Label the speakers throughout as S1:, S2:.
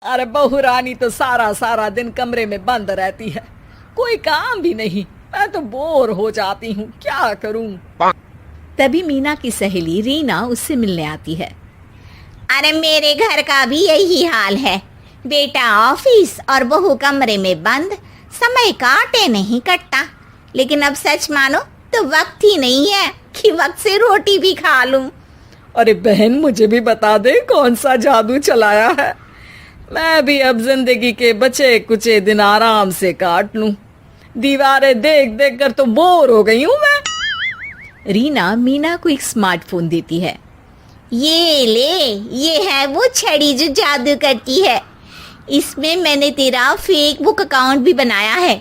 S1: अरे बहू रानी तो सारा सारा दिन कमरे में बंद रहती है, कोई काम भी नहीं। मैं तो बोर हो जाती हूँ, क्या करूँ।
S2: तभी मीना की सहेली रीना उससे मिलने आती है। अरे मेरे घर का भी यही हाल है, बेटा ऑफिस और बहू कमरे में बंद, समय काटे नहीं कटता। लेकिन अब सच मानो तो वक्त ही नहीं है कि वक्त से रोटी भी खा लूं।
S1: अरे बहन, मुझे भी बता दे कौन सा जादू चलाया है, मैं भी अब जिंदगी के बचे कुचे दिन आराम से काट लूं। दीवारें देख देख कर तो बोर हो गई हूं मैं।
S2: रीना मीना को एक स्मार्टफोन देती है। ये ले, ये है वो छड़ी जो जादू करती है। इसमें मैंने तेरा फेसबुक अकाउंट भी बनाया है,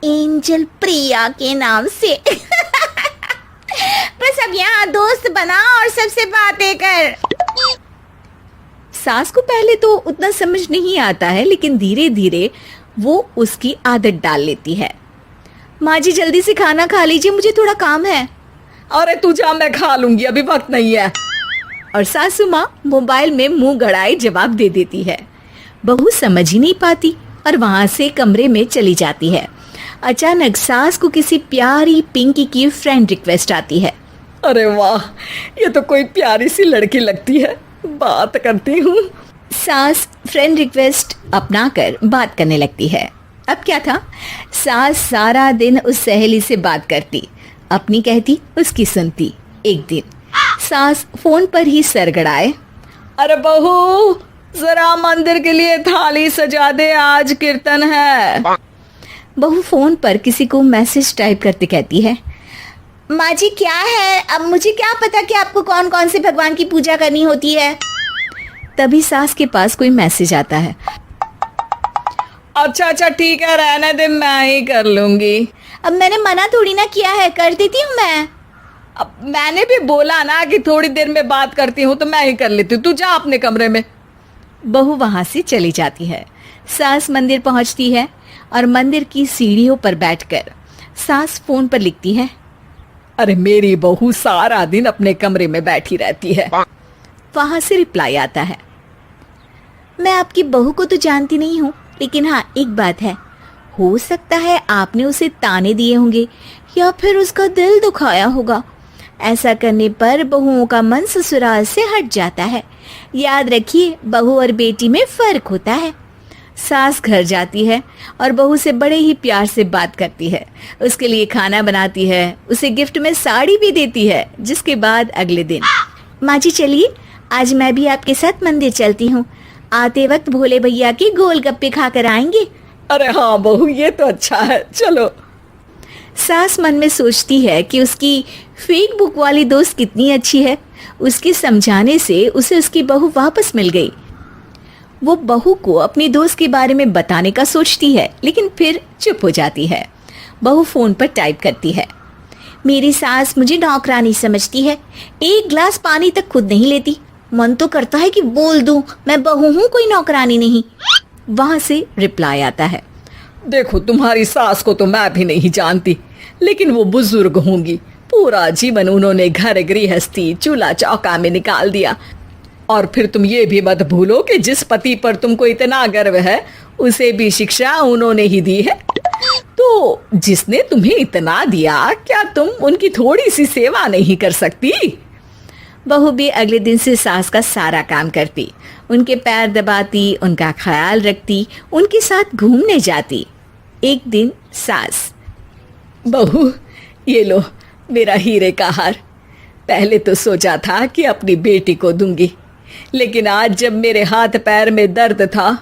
S2: एंजल प्रिया के नाम से। बस अब यहाँ दोस्त बना और सबसे बातें कर। सास को पहले तो उतना समझ नहीं आता है, लेकिन धीरे धीरे वो उसकी आदत डाल लेती है। माँ जी जल्दी से खाना खा लीजिए, मुझे थोड़ा काम है।
S1: अरे तू जा, मैं खा लूंगी, अभी वक्त नहीं है।
S2: और सासू माँ मोबाइल में मुंह गड़ाए जवाब दे देती है। बहू समझ ही नहीं पाती और वहां से कमरे में चली जाती है। अचानक सास को किसी प्यारी पिंकी की फ्रेंड रिक्वेस्ट आती है।
S1: अरे वाह, ये तो कोई प्यारी सी लड़की लगती है, बात करती हूँ।
S2: सास फ्रेंड रिक्वेस्ट अपनाकर बात करने लगती है। अब क्या था, सास सारा दिन उस सहेली से बात करती, अपनी कहती उसकी सुनती। एक दिन सास फोन पर ही सरगड़ाए।
S1: अरे बहू, जरा मंदिर के लिए थाली सजा दे, आज कीर्तन है।
S2: बहू फोन पर किसी को मैसेज टाइप करते कहती है। माँ जी क्या है, अब मुझे क्या पता कि आपको कौन कौन से भगवान की पूजा करनी होती है। तभी सास के पास कोई मैसेज आता है।
S1: अच्छा अच्छा ठीक है, रहने दे, मैं ही कर लूंगी।
S2: अब मैंने मना थोड़ी ना किया है, कर देती हूँ मैं।
S1: अब मैंने भी बोला ना कि थोड़ी देर में बात करती हूँ, तो मैं ही कर लेती हूँ, तू जा अपने कमरे में।
S2: बहू वहां से चली जाती है। सास मंदिर पहुंचती है और मंदिर की सीढ़ियों पर बैठकर सास फोन पर लिखती है।
S1: अरे मेरी बहू सारा दिन अपने कमरे में बैठी रहती है।
S2: वहां से रिप्लाई आता है। मैं आपकी बहू को तो जानती नहीं हूँ, लेकिन हाँ एक बात है, हो सकता है आपने उसे ताने दिए होंगे या फिर उसका दिल दुखाया होगा। ऐसा करने पर बहुओं का मन ससुराल से हट जाता है। याद रखिए, बहू और बेटी में फर्क होता है। सास घर जाती है और बहू से बड़े ही प्यार से बात करती है, उसके लिए खाना बनाती है, उसे गिफ्ट में साड़ी भी देती है। जिसके बाद अगले दिन, माँ जी चलिए, आज मैं भी आपके साथ मंदिर चलती हूँ, आते वक्त भोले भैया के गोलगप्पे खाकर आएंगे।
S1: अरे हाँ बहू, ये तो अच्छा है, चलो।
S2: सास मन में सोचती है कि उसकी फेसबुक वाली दोस्त कितनी अच्छी है। उसके समझाने से उसे उसकी बहू वापस मिल गई। वो बहू को अपनी दोस्त के बारे में बताने का सोचती है, लेकिन फिर चुप हो जाती है। बहू फोन पर टाइप करती है। मेरी सास मुझे नौकरानी समझती है, एक गिलास पानी तक खुद नहीं लेती। मन तो करता है कि बोल दूं, मैं बहू हूँ, कोई नौकरानी नहीं। वहां से रिप्लाई आता है।
S1: देखो, तुम्हारी सास को तो मैं भी नहीं जानती, लेकिन वो बुजुर्ग होंगी। पूरा जीवन उन्होंने घर गृहस्थी चूल्हा चौका में निकाल दिया। और फिर तुम ये भी मत भूलो कि जिस पति पर तुमको इतना गर्व है, उसे भी शिक्षा उन्होंने ही दी है। तो जिसने तुम्हें इतना दिया, क्या तुम उनकी थोड़ी सी सेवा नहीं कर सकती?
S2: बहू भी अगले दिन से सास का सारा काम करती, उनके पैर दबाती, उनका ख्याल रखती, उनके साथ घूमने जाती। एक दिन सास,
S1: बहू ये लो मेरा हीरे का हार। पहले तो सोचा था कि अपनी बेटी को दूंगी, लेकिन आज जब मेरे हाथ पैर में दर्द था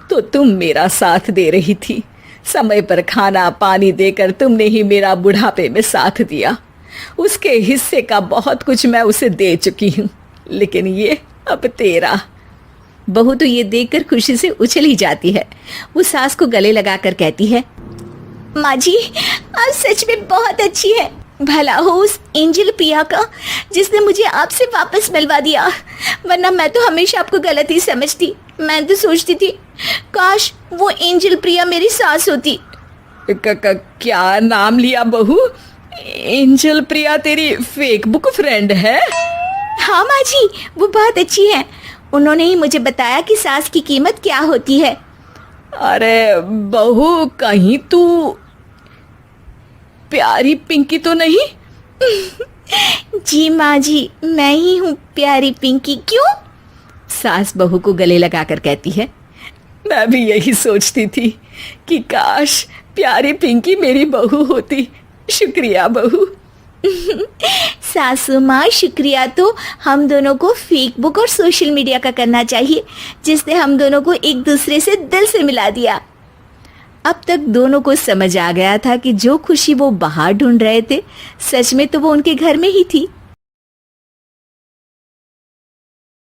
S1: तो तुम मेरा साथ दे रही थी। समय पर खाना पानी देकर तुमने ही मेरा बुढ़ापे में साथ दिया। उसके हिस्से का बहुत कुछ मैं उसे दे चुकी हूँ, लेकिन ये अब तेरा।
S2: बहू तो ये देखकर खुशी से उछल ही जाती है। वो सास को गले लगाकर कहती है, माँ जी आप सच में बहुत अच्छी है। भला हो उस एंजल प्रिया का जिसने मुझे आपसे वापस मिलवा दिया, वरना मैं तो हमेशा आपको गलत ही समझती। मैं तो सोचती थी काश वो एंजल प्रिया मेरी सास होती।
S1: क्या नाम लिया बहू? एंजल प्रिया तेरी फेसबुक फ्रेंड है?
S2: हाँ माँ जी, वो बहुत अच्छी है। उन्होंने ही मुझे बताया कि सास की कीमत क्या होती है।
S1: अरे बहू, कहीं तू प्यारी पिंकी तो नहीं?
S2: जी माँ जी, मैं ही हूँ प्यारी पिंकी। क्यों? सास बहू को गले लगाकर कहती है।
S1: मैं भी यही सोचती थी कि काश प्यारी पिंकी मेरी बहू होती। शुक्रिया बहू।
S2: सासू माँ, शुक्रिया तो हम दोनों को फेसबुक और सोशल मीडिया का करना चाहिए, जिसने हम दोनों को एक दूसरे से दिल से मिला दिया। अब तक दोनों को समझ आ गया था कि जो खुशी वो बाहर ढूंढ रहे थे, सच में तो वो उनके घर में ही थी।